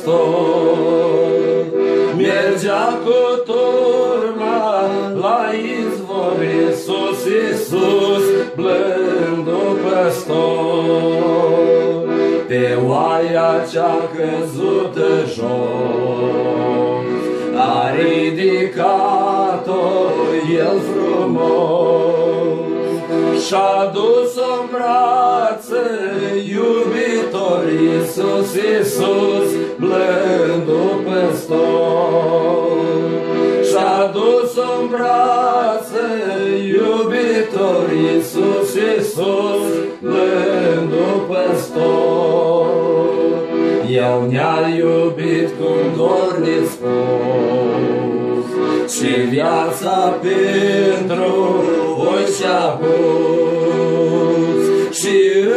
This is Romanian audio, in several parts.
păstor. Mergea cu turma la izvor, Iisus, Iisus, blândul păstor. Pe oaia ce-a căzut jos, a ridicat-o El frumos și-a dus-o în brațe, iubitor Iisus, Iisus, blândul păstor. Și-a dus-o în brațe, iubitor Iisus, Iisus, blândul păstor. El ne-a iubit cum dornic spus și viața pentru voi și-a pus. Și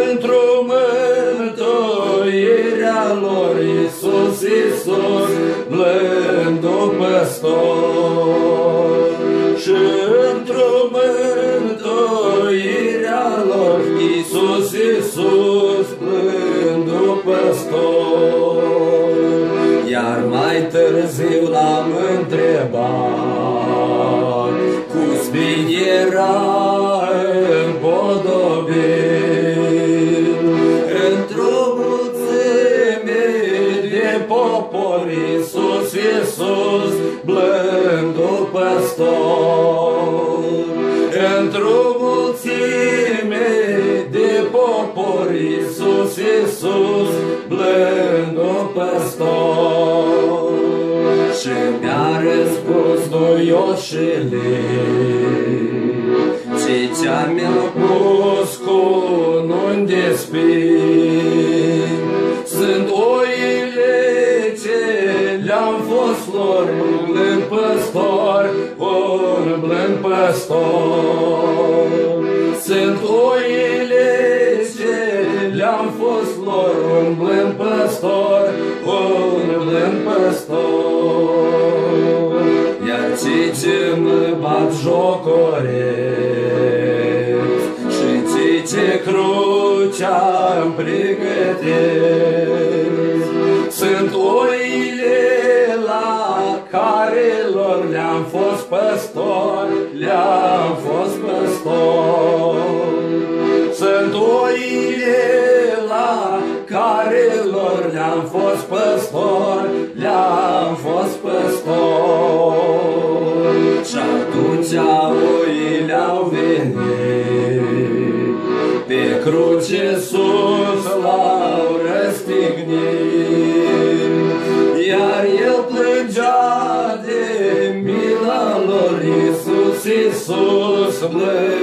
într-o mântuirea lor, Iisus, Iisus, blândul păstor. Și într-o mântuirea lor, Iisus, Iisus, blândul păstor. Iar mai târziu l-am întrebat, cu spini era împodobit într-o mulțime de popor, Iisus, Iisus, blândul păstor. Într-o mulțime de popor, Iisus, Iisus, blândul păstor. Și mi-a răspuns duioșile, cei ce mi-au pus cu nuni de spini, sunt oile ce le-am fost lor, un blând păstor, un blând păstor. Sunt oile ce le-am fost lor, un blând păstor, un blând păstor. Iar cei ce mă bat jocoresc și cei ce crucea-mi pregătesc, sunt oile la care lor le-am fost păstor, le-am fost păstor. Sunt oile la care lor le-am fost păstor, le-am fost păstor. Și atunci oile au venit, pe cruce sus l-au răstignit, iar El plângea de mila lor, Iisus, Iisus, blând